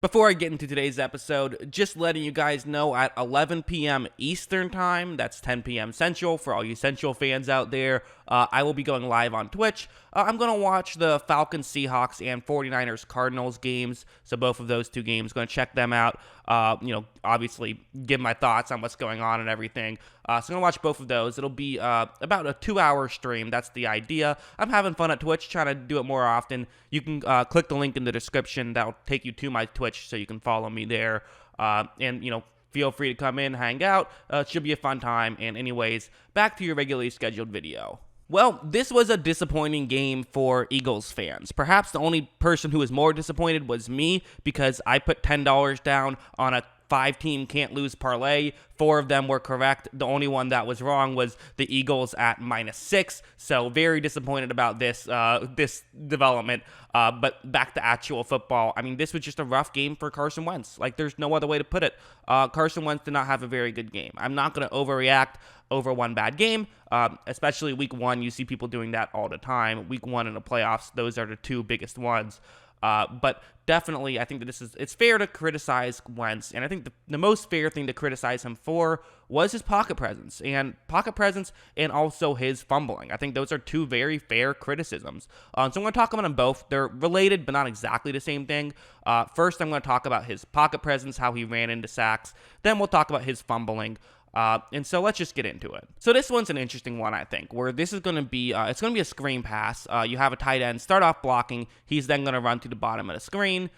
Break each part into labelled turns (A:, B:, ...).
A: Before I get into today's episode, just letting you guys know at 11 p.m. Eastern Time, that's 10 p.m. Central, for all you Central fans out there, I will be going live on Twitch. I'm going to watch the Falcons, Seahawks, and 49ers, Cardinals games, so both of those two games, going to check them out, obviously give my thoughts on what's going on and everything. So I'm going to watch both of those. It'll be about a 2-hour stream. That's the idea. I'm having fun at Twitch, trying to do it more often. You can click the link in the description. That'll take you to my Twitch, so you can follow me there. Feel free to come in, hang out. It should be a fun time. And anyways, back to your regularly scheduled video. Well, this was a disappointing game for Eagles fans. Perhaps the only person who was more disappointed was me, because I put $10 down on a 5-team can't-lose parlay. 4 of them were correct. The only one that was wrong was the Eagles at -6. So very disappointed about this development. But back to actual football. I mean, this was just a rough game for Carson Wentz. Like, there's no other way to put it. Carson Wentz did not have a very good game. I'm not going to overreact over one bad game, especially week 1. You see people doing that all the time. Week 1 in the playoffs, those are the 2 biggest ones. But definitely, I think that it's fair to criticize Wentz, and I think the most fair thing to criticize him for was his pocket presence, and also his fumbling. I think those are 2 very fair criticisms. So I'm going to talk about them both. They're related, but not exactly the same thing. First, I'm going to talk about his pocket presence, how he ran into sacks. Then we'll talk about his fumbling. And so let's just get into it. So this one's an interesting one, I think, where this is going to be, it's going to be a screen pass. You have a tight end start off blocking. He's then going to run to the bottom of the screen.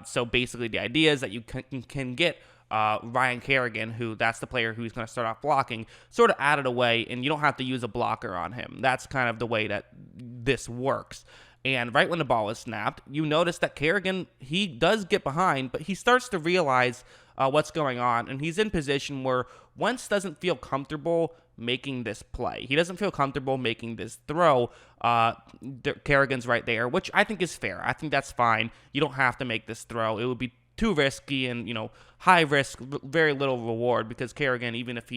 A: So basically the idea is that you can get Ryan Kerrigan, that's the player who's going to start off blocking, sort of out of the way, and you don't have to use a blocker on him. That's kind of the way that this works. And right when the ball is snapped, you notice that Kerrigan, he does get behind, but he starts to realize what's going on, and he's in position where Wentz doesn't feel comfortable making this play. He doesn't feel comfortable making this throw. Kerrigan's right there, which I think is fair. I think that's fine. You don't have to make this throw. It would be too risky and, high risk, very little reward, because Kerrigan, even if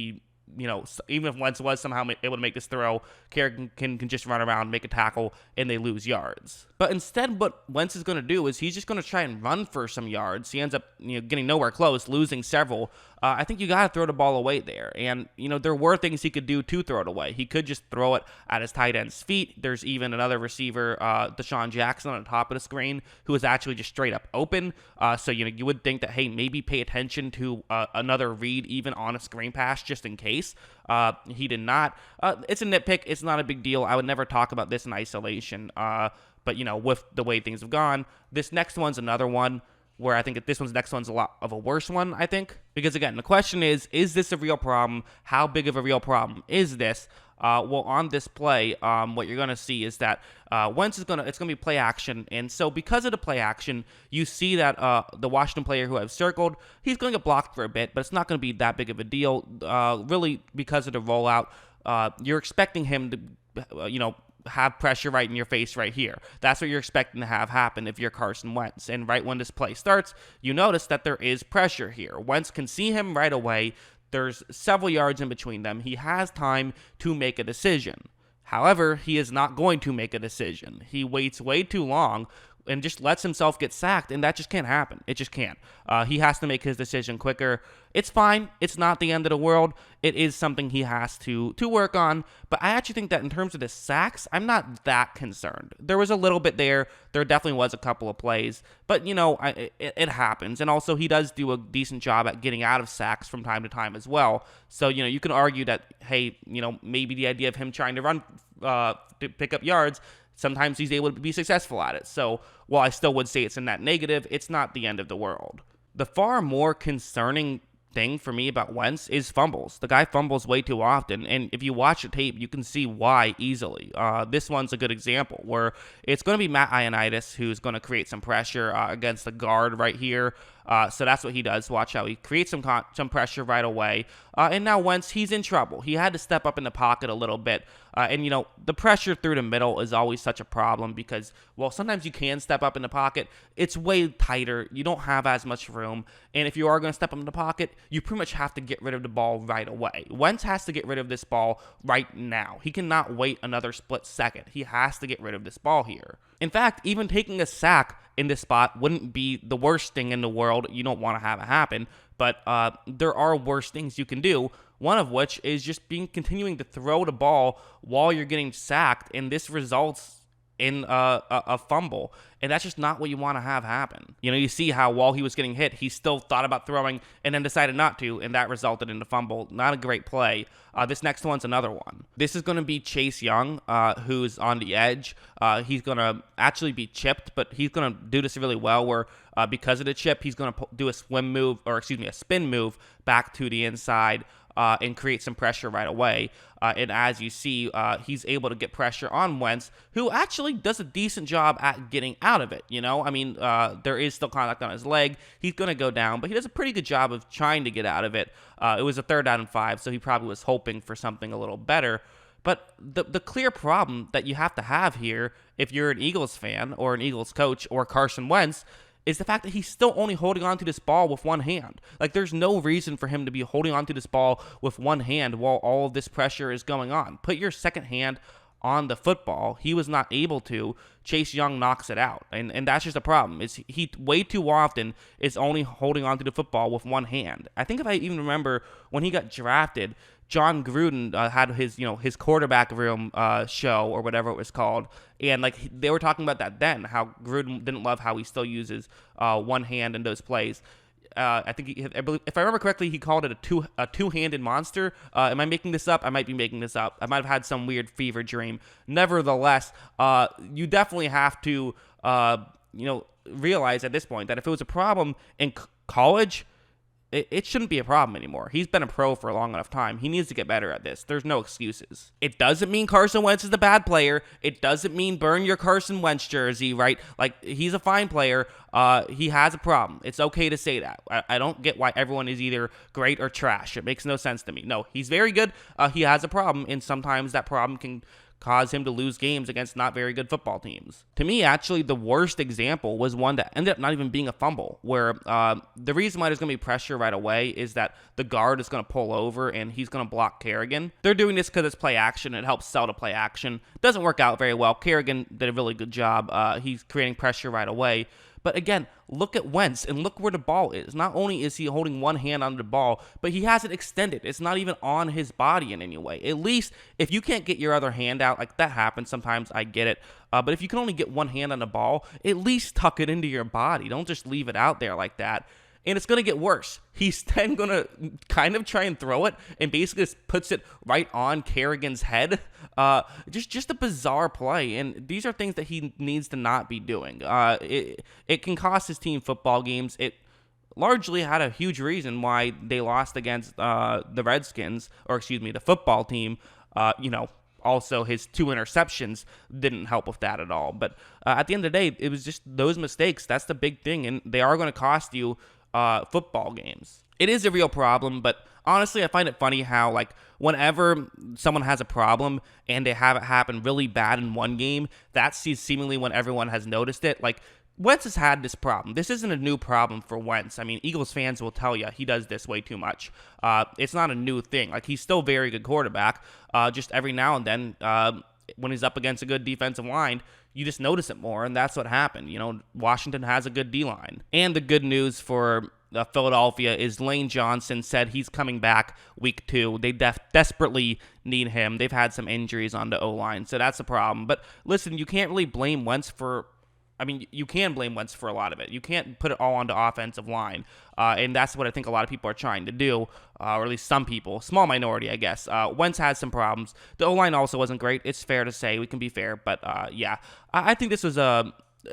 A: Wentz was somehow able to make this throw, Kerrigan can just run around, make a tackle, and they lose yards. But instead, what Wentz is going to do is he's just going to try and run for some yards. He ends up getting nowhere close, losing several. I think you got to throw the ball away there. And, there were things he could do to throw it away. He could just throw it at his tight end's feet. There's even another receiver, Deshaun Jackson, on the top of the screen, who is actually just straight up open. So, you would think that, hey, maybe pay attention to another read even on a screen pass just in case. He did not. It's a nitpick. It's not a big deal. I would never talk about this in isolation. But, with the way things have gone, this next one's another one where I think next one's a lot of a worse one, I think. Because, again, the question is this a real problem? How big of a real problem is this? Well, on this play, what you're going to see is that Wentz it's going to be play action. And so because of the play action, you see that the Washington player who I've circled, he's going to get blocked for a bit, but it's not going to be that big of a deal. Really, because of the rollout, you're expecting him to, have pressure right in your face right here. That's what you're expecting to have happen if you're Carson Wentz. And right when this play starts, you notice that there is pressure here. Wentz can see him right away. There's several yards in between them. He has time to make a decision. However, he is not going to make a decision. He waits way too long and just lets himself get sacked, and that just can't happen. It just can't. He has to make his decision quicker. It's fine. It's not the end of the world. It is something he has to work on, but I actually think that in terms of the sacks, I'm not that concerned. There was a little bit there. There definitely was a couple of plays, but, it happens, and also he does do a decent job at getting out of sacks from time to time as well. So, you can argue that, hey, maybe the idea of him trying to run to pick up yards, sometimes he's able to be successful at it. So while I still would say it's in that negative, it's not the end of the world. The far more concerning thing for me about Wentz is fumbles. The guy fumbles way too often, and if you watch the tape, you can see why easily. This one's a good example where it's going to be Matt Ioannidis who's going to create some pressure against the guard right here. So that's what he does. Watch how he creates some pressure right away. And now Wentz, he's in trouble. He had to step up in the pocket a little bit. And the pressure through the middle is always such a problem because, well, sometimes you can step up in the pocket. It's way tighter. You don't have as much room. And if you are going to step up in the pocket, you pretty much have to get rid of the ball right away. Wentz has to get rid of this ball right now. He cannot wait another split second. He has to get rid of this ball here. In fact, even taking a sack in this spot wouldn't be the worst thing in the world. You don't want to have it happen, but there are worse things you can do. One of which is just continuing to throw the ball while you're getting sacked, and this results in a fumble, and that's just not what you want to have happen. You see how while he was getting hit, he still thought about throwing and then decided not to, and that resulted in a fumble. Not a great play. This next one's another one. This is going to be Chase Young, who's on the edge. He's going to actually be chipped, but he's going to do this really well where because of the chip, he's going to do a spin move back to the inside and create some pressure right away. And as you see, he's able to get pressure on Wentz, who actually does a decent job at getting out of it. There is still contact on his leg. He's going to go down, but he does a pretty good job of trying to get out of it. It was a 3rd down and 5, so he probably was hoping for something a little better. But the clear problem that you have to have here, if you're an Eagles fan or an Eagles coach or Carson Wentz, is the fact that he's still only holding on to this ball with one hand. Like, there's no reason for him to be holding on to this ball with one hand while all of this pressure is going on. Put your second hand on the football. He was not able to. Chase Young knocks it out, and that's just a problem. He way too often is only holding on to the football with one hand. I think if I even remember when he got drafted, John Gruden had his quarterback room show or whatever it was called, and they were talking about that then, how Gruden didn't love how he still uses one hand in those plays. I think if I remember correctly, he called it a two-handed monster. Am I making this up? I might be making this up. I might have had some weird fever dream. Nevertheless, you definitely have to realize at this point that if it was a problem in college, it shouldn't be a problem anymore. He's been a pro for a long enough time. He needs to get better at this. There's no excuses. It doesn't mean Carson Wentz is the bad player. It doesn't mean burn your Carson Wentz jersey, right? He's a fine player. He has a problem. It's okay to say that. I don't get why everyone is either great or trash. It makes no sense to me. No, he's very good. He has a problem, and sometimes that problem can cause him to lose games against not very good football teams. To me, actually, the worst example was one that ended up not even being a fumble, where the reason why there's going to be pressure right away is that the guard is going to pull over and he's going to block Kerrigan. They're doing this because it's play action. It helps sell to play action. Doesn't work out very well. Kerrigan did a really good job. He's creating pressure right away. But again, look at Wentz and look where the ball is. Not only is he holding one hand on the ball, but he has it extended. It's not even on his body in any way. At least if you can't get your other hand out, like that happens sometimes, I get it. But if you can only get one hand on the ball, at least tuck it into your body. Don't just leave it out there like that. And it's going to get worse. He's then going to kind of try and throw it and basically just puts it right on Kerrigan's head. Just a bizarre play. And these are things that he needs to not be doing. It can cost his team football games. It largely had a huge reason why they lost against the Redskins, or the football team. Also, his 2 interceptions didn't help with that at all. But at the end of the day, it was just those mistakes. That's the big thing. And they are going to cost you football games. It is a real problem, but honestly, I find it funny how, whenever someone has a problem and they have it happen really bad in one game, that's seemingly when everyone has noticed it. Wentz has had this problem. This isn't a new problem for Wentz. I mean, Eagles fans will tell you he does this way too much. It's not a new thing. He's still a very good quarterback. Just every now and then, when he's up against a good defensive line, you just notice it more, and that's what happened. Washington has a good D-line. And the good news for Philadelphia is Lane Johnson said he's coming back week 2. They desperately need him. They've had some injuries on the O-line, so that's a problem. But listen, you can't really blame Wentz for... you can blame Wentz for a lot of it. You can't put it all on the offensive line. And that's what I think a lot of people are trying to do, or at least some people. Small minority, I guess. Wentz has some problems. The O-line also wasn't great. It's fair to say. We can be fair. But, yeah, I think this was a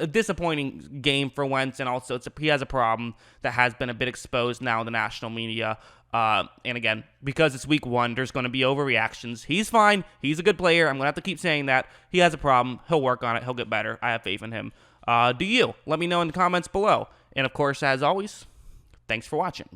A: disappointing game for Wentz. And also, he has a problem that has been a bit exposed now in the national media. And again, because it's week 1, there's going to be overreactions. He's fine. He's a good player. I'm going to have to keep saying that. He has a problem. He'll work on it. He'll get better. I have faith in him. Do you? Let me know in the comments below. And of course, as always, thanks for watching.